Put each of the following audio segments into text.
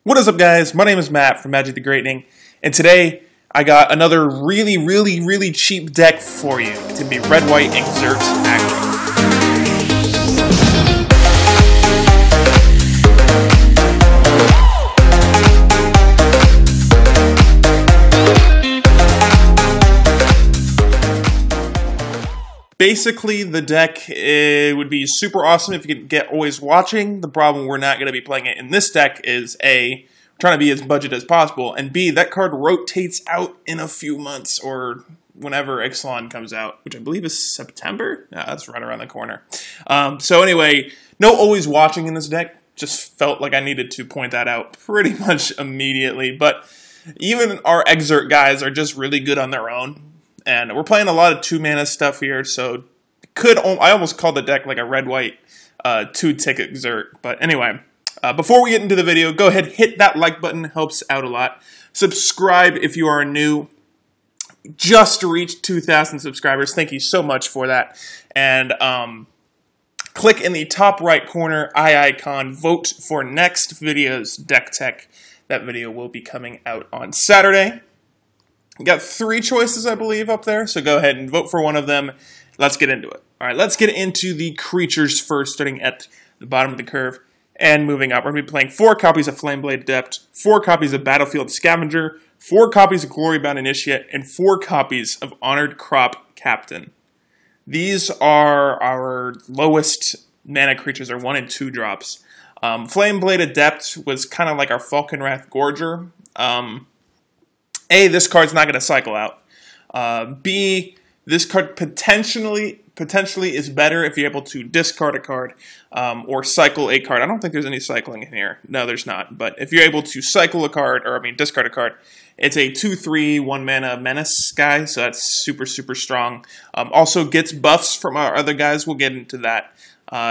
What is up, guys? My name is Matt from Magic the Greatening, and today I got another really cheap deck for you. It's going to be red-white Exert Aggro. Basically, the deck would be super awesome if you could get always watching. The problem we're not going to be playing it in this deck is A, we're trying to be as budget as possible, and B, that card rotates out in a few months or whenever Ixalan comes out, which I believe is September? Yeah, that's right around the corner. So anyway, no always watching in this deck. Just felt like I needed to point that out pretty much immediately. But even our Exert guys are just really good on their own. And we're playing a lot of 2-mana stuff here, so I almost called the deck like a red-white 2-tick Exert. But anyway, before we get into the video, go ahead, hit that like button, helps out a lot. Subscribe if you are new. Just reached 2,000 subscribers. Thank you so much for that. And click in the top right corner, icon, vote for next video's deck tech. That video will be coming out on Saturday. We got 3 choices, I believe, up there, so go ahead and vote for one of them. Let's get into it. All right, let's get into the creatures first, starting at the bottom of the curve and moving up. We're going to be playing 4 copies of Flameblade Adept, 4 copies of Battlefield Scavenger, 4 copies of Glorybound Initiate, and 4 copies of Honored Crop Captain. These are our lowest mana creatures, our 1 and 2 drops. Flameblade Adept was kind of like our Falkenrath Gorger. A, this card's not going to cycle out. B, this card potentially is better if you're able to discard a card or cycle a card. I don't think there's any cycling in here. No, there's not. But if you're able to cycle a card, discard a card, it's a 2/3, 1-mana menace guy, so that's super strong. Also gets buffs from our other guys. We'll get into that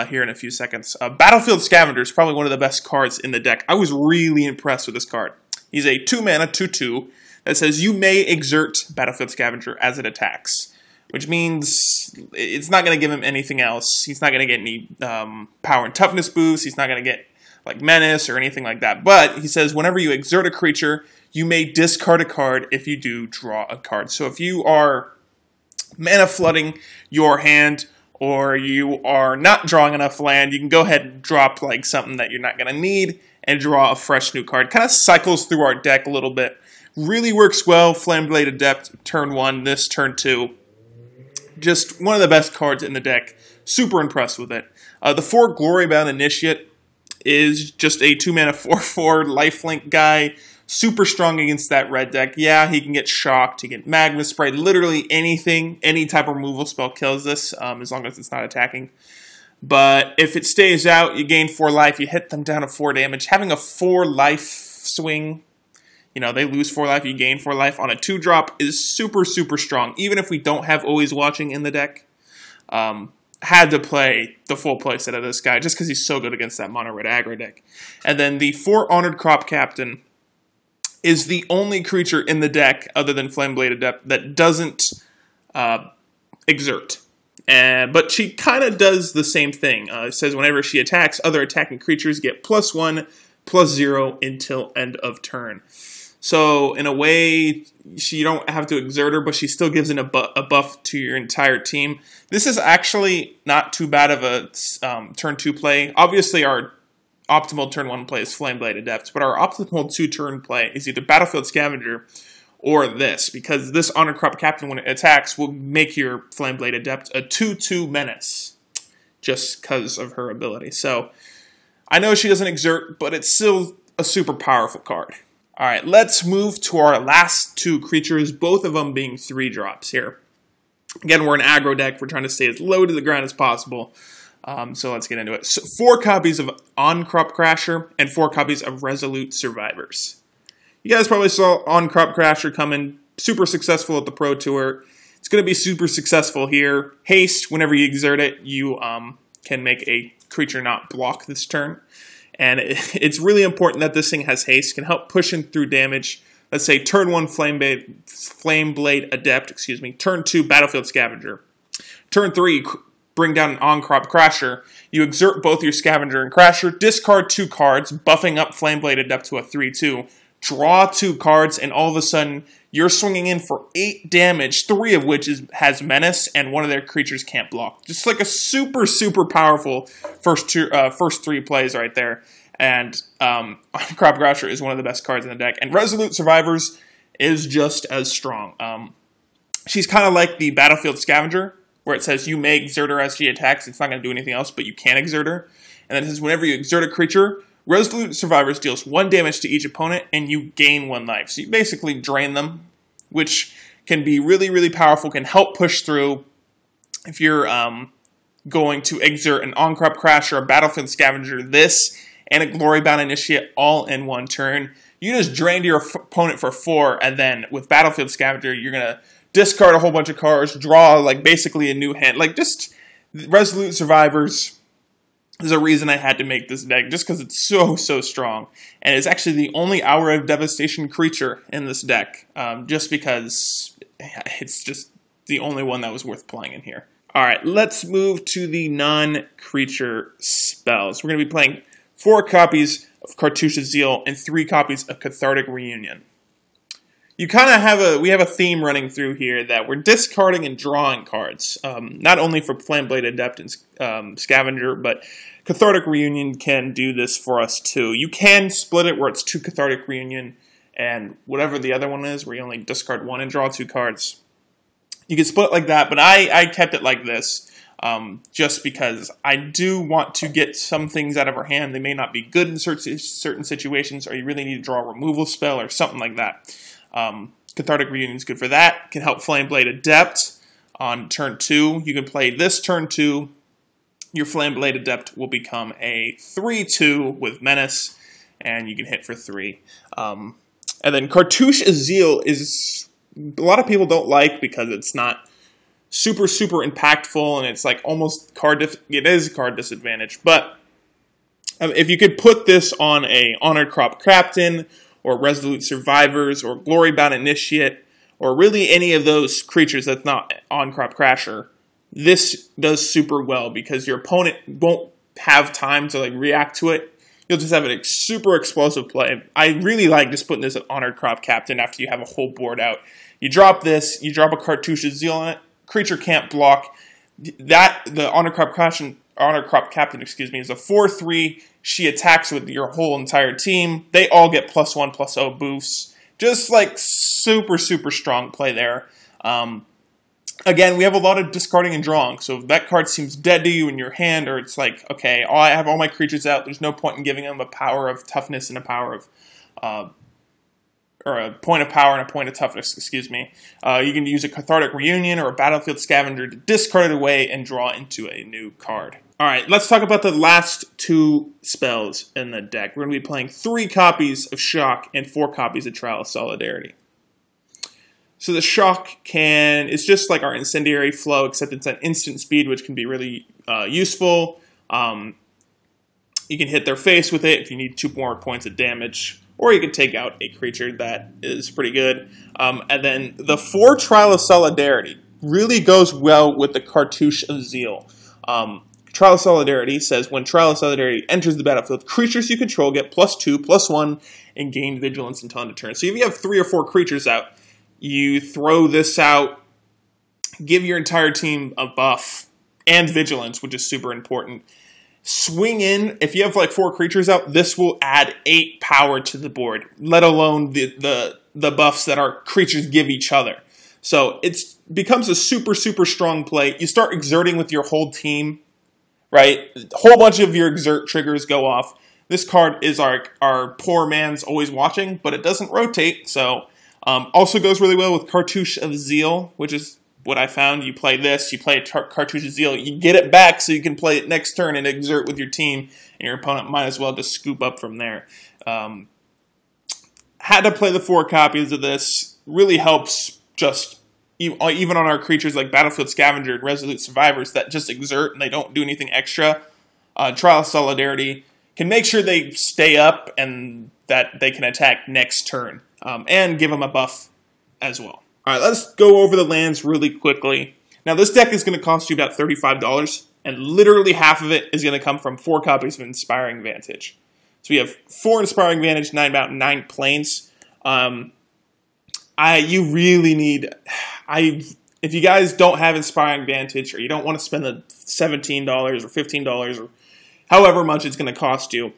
here in a few seconds. Battlefield Scavenger is probably one of the best cards in the deck. I was really impressed with this card. He's a 2-mana, 2/2. That says you may exert Battlefield Scavenger as it attacks, which means it's not going to give him anything else. He's not going to get any power and toughness boosts. He's not going to get like menace or anything like that. But he says whenever you exert a creature, you may discard a card if you do draw a card. So if you are mana flooding your hand or you are not drawing enough land, you can go ahead and drop like something that you're not going to need and draw a fresh new card. Kind of cycles through our deck a little bit. Really works well. Flameblade Adept, turn 1, this turn 2. Just one of the best cards in the deck. Super impressed with it. The 4 Glorybound Initiate is just a 2-mana 4/4 lifelink guy. Super strong against that red deck. Yeah, he can get shocked, he can get magma spray. Literally anything, any type of removal spell kills this, as long as it's not attacking. But if it stays out, you gain 4 life, you hit them down to 4 damage. Having a 4 life swing, you know, they lose 4 life, you gain 4 life on a 2-drop is super strong. Even if we don't have always watching in the deck, had to play the full playset of this guy just because he's so good against that mono red aggro deck. And then the 4 Honored Crop Captain is the only creature in the deck other than Flameblade Adept that doesn't exert. But she kind of does the same thing. It says whenever she attacks, other attacking creatures get +1/+0 until end of turn. So in a way, you don't have to exert her, but she still gives in a buff to your entire team. This is actually not too bad of a turn 2 play. Obviously, our optimal turn 1 play is Flameblade Adept, but our optimal 2-turn play is either Battlefield Scavenger or this, because this Honored Crop Captain, when it attacks, will make your Flameblade Adept a 2/2 menace, just because of her ability. So I know she doesn't exert, but it's still a super powerful card. All right, let's move to our last 2 creatures, both of them being 3 drops here. Again, we're an aggro deck. We're trying to stay as low to the ground as possible. So let's get into it. So 4 copies of On-Crop Crasher and 4 copies of Resolute Survivors. You guys probably saw On-Crop Crasher coming, super successful at the Pro Tour. It's going to be super successful here. Haste, whenever you exert it, you can make a creature not block this turn. And it's really important that this thing has haste, can help pushing through damage. Let's say turn 1 Flameblade Adept, turn 2 Battlefield Scavenger. Turn 3 bring down an on-crop Crasher, you exert both your Scavenger and Crasher, discard 2 cards, buffing up Flameblade Adept to a 3/2, draw 2 cards, and all of a sudden, you're swinging in for 8 damage, 3 of which has Menace, and one of their creatures can't block. Just like a super, super powerful first 3 plays right there. And On-Crop Crasher is one of the best cards in the deck. And Resolute Survivors is just as strong. She's kind of like the Battlefield Scavenger, where it says you may exert her as she attacks. It's not going to do anything else, but you can exert her. And then it says whenever you exert a creature, Resolute Survivors deals 1 damage to each opponent, and you gain 1 life. So you basically drain them, which can be really, really powerful, can help push through if you're going to exert an On-Crop Crasher, a Battlefield Scavenger, this, and a Glory-Bound Initiate all in 1 turn. You just drained your opponent for 4, and then with Battlefield Scavenger, you're going to discard a whole bunch of cards, draw like basically a new hand. Like just Resolute Survivors is a reason I had to make this deck, just because it's so, so strong. And it's actually the only Hour of Devastation creature in this deck, just because it's just the only one that was worth playing in here. Alright, let's move to the non-creature spells. We're going to be playing 4 copies of Cartouche's Zeal and 3 copies of Cathartic Reunion. You kind of have we have a theme running through here that we're discarding and drawing cards, not only for Flameblade Adept and Scavenger, but Cathartic Reunion can do this for us too. You can split it where it's 2 Cathartic Reunion and whatever the other one is, where you only discard 1 and draw 2 cards. You can split it like that, but I kept it like this, just because I do want to get some things out of our hand. They may not be good in certain situations, or you really need to draw a removal spell or something like that. Cathartic Reunion is good for that. Can help Flameblade Adept on turn 2. You can play this turn 2. Your Flameblade Adept will become a 3/2 with Menace, and you can hit for 3. And then Cartouche's Zeal is a lot of people don't like because it's not super, super impactful, and it's like almost it is card disadvantage. But if you could put this on a Honored Crop Captain, or Resolute Survivors, or Glory-Bound Initiate, or really any of those creatures that's not On-Crop Crasher, this does super well because your opponent won't have time to like react to it. You'll just have a super explosive play. I really like just putting this at Honored Crop Captain after you have a whole board out. You drop this, you drop a Cartouche's Zeal on it, creature can't block. The Honored Crop Captain, is a 4/3. She attacks with your whole entire team. They all get +1/+0 boosts. Just like super, super strong play there. Again, we have a lot of discarding and drawing. So if that card seems dead to you in your hand, or it's like, okay, I have all my creatures out. There's no point in giving them a power of toughness and a power of, or a point of power and a point of toughness, you can use a Cathartic Reunion or a Battlefield Scavenger to discard it away and draw into a new card. Alright, let's talk about the last 2 spells in the deck. We're going to be playing 3 copies of Shock and 4 copies of Trial of Solidarity. So the Shock it's just like our Incendiary Flow, except it's at instant speed, which can be really useful. You can hit their face with it if you need 2 more points of damage, or you can take out a creature that is pretty good. And then the 4 Trial of Solidarity really goes well with the Cartouche of Zeal. Trial of Solidarity says, when Trial of Solidarity enters the battlefield, creatures you control get +2/+1 and gain vigilance until end of turn. So if you have 3 or 4 creatures out, you throw this out, give your entire team a buff and vigilance, which is super important. Swing in, if you have like 4 creatures out, this will add 8 power to the board, let alone the buffs that our creatures give each other. So it becomes a super, super strong play. You start exerting with your whole team, right? A whole bunch of your exert triggers go off. This card is our poor man's Always Watching, but it doesn't rotate, so also goes really well with Cartouche of Zeal, which is what I found. You play this, you play Cartouche of Zeal, you get it back so you can play it next turn and exert with your team, and your opponent might as well just scoop up from there. Had to play the 4 copies of this. Really helps just, even on our creatures like Battlefield Scavenger and Resolute Survivors that just exert and they don't do anything extra. Trial of Solidarity can make sure they stay up and that they can attack next turn, and give them a buff as well. All right, let's go over the lands really quickly. Now, this deck is going to cost you about $35. And literally half of it is going to come from 4 copies of Inspiring Vantage. So we have 4 Inspiring Vantage, about 9 planes. You really need... If you guys don't have Inspiring Vantage, or you don't want to spend the $17 or $15 or however much it's going to cost you,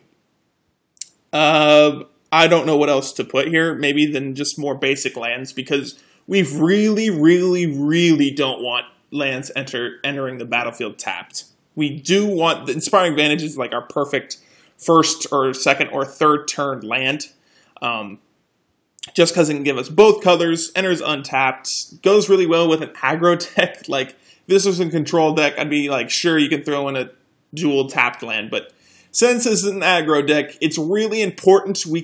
I don't know what else to put here, maybe than just more basic lands, because we really, really, really don't want lands entering the battlefield tapped. We do want the Inspiring Vantage is like our perfect first or second or third turn land. Just because it can give us both colors, enters untapped, goes really well with an aggro deck. Like, if this was a control deck, I'd be like, sure, you can throw in a dual tapped land, but since this is an aggro deck, it's really important we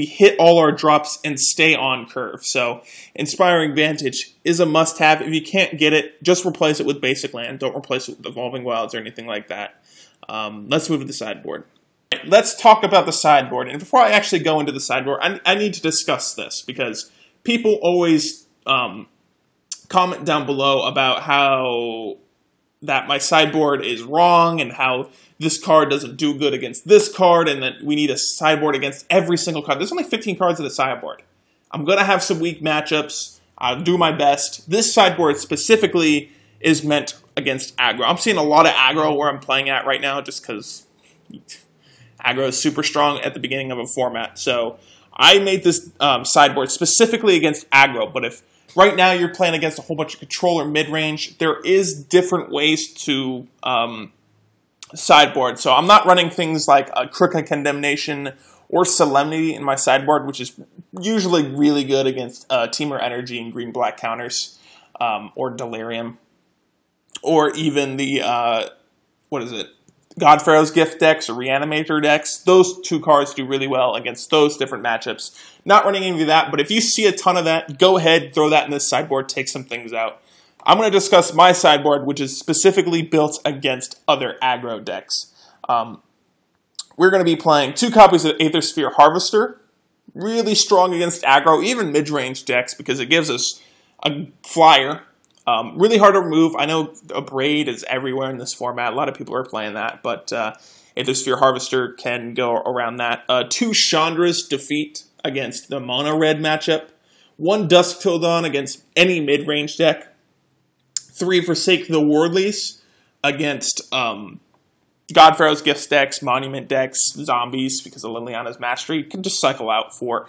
hit all our drops and stay on curve. So Inspiring Vantage is a must-have. If you can't get it, just replace it with basic land. Don't replace it with Evolving Wilds or anything like that. Let's move to the sideboard. Let's talk about the sideboard. And before I actually go into the sideboard, I need to discuss this, because people always comment down below about how that my sideboard is wrong and how this card doesn't do good against this card and that we need a sideboard against every single card. There's only 15 cards in the sideboard. I'm going to have some weak matchups. I'll do my best. This sideboard specifically is meant against aggro. I'm seeing a lot of aggro where I'm playing at right now just because aggro is super strong at the beginning of a format. So I made this sideboard specifically against aggro, but if right now you're playing against a whole bunch of controller mid-range, there is different ways to sideboard. So I'm not running things like a Crooked Condemnation or Solemnity in my sideboard, which is usually really good against Teamer Energy and green-black counters, or Delirium, or even the, Godfarrow's Gift decks or Reanimator decks. Those 2 cards do really well against those different matchups. Not running any of that, but if you see a ton of that, go ahead, throw that in this sideboard, take some things out. I'm going to discuss my sideboard, which is specifically built against other aggro decks. We're going to be playing 2 copies of Aethersphere Harvester. Really strong against aggro, even mid-range decks, because it gives us a flyer. Really hard to remove. I know Abrade is everywhere in this format. A lot of people are playing that, but Aethersphere Harvester can go around that. 2 Chandra's Defeat against the mono-red matchup. 1 Dusk Till Dawn against any mid-range deck. 3 Forsake the Wardleys against Godfarrow's Gift decks, Monument decks, Zombies, because of Liliana's Mastery. You can just cycle out for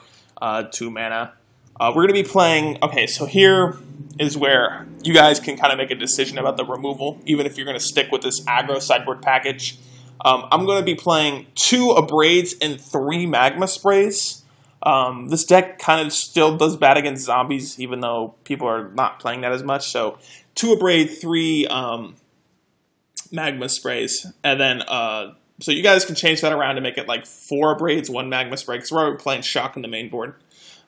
2 mana. We're going to be playing... Okay, so here is where you guys can kind of make a decision about the removal, even if you're going to stick with this aggro sideboard package. I'm going to be playing 2 Abrades and 3 Magma Sprays. This deck kind of still does bad against Zombies, even though people are not playing that as much. So 2 Abrade, 3 Magma Sprays. And then, so you guys can change that around to make it like 4 Abrades, 1 Magma Spray, because we're already playing Shock in the main board.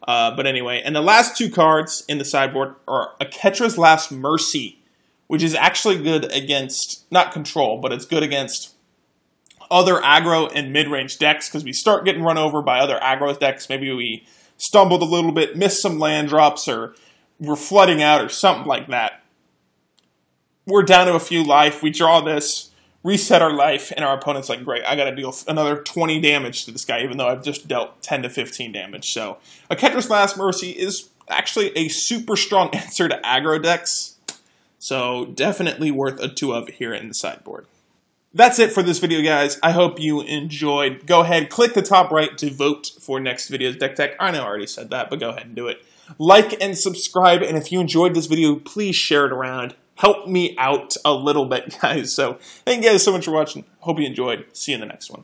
But anyway, and the last 2 cards in the sideboard are Aketra's Last Mercy, which is actually good against, not control, but it's good against other aggro and mid-range decks, because we start getting run over by other aggro decks. Maybe we stumbled a little bit, missed some land drops, or we're flooding out, or something like that. We're down to a few life, we draw this, reset our life, and our opponent's like, great, I gotta deal another 20 damage to this guy, even though I've just dealt 10 to 15 damage. So, Aketra's Last Mercy is actually a super strong answer to aggro decks, so definitely worth a 2 of here in the sideboard. That's it for this video, guys. I hope you enjoyed. Go ahead, click the top right to vote for next video's deck tech. I know I already said that, but go ahead and do it. Like and subscribe, and if you enjoyed this video, please share it around. Help me out a little bit, guys. So, thank you guys so much for watching. Hope you enjoyed. See you in the next one.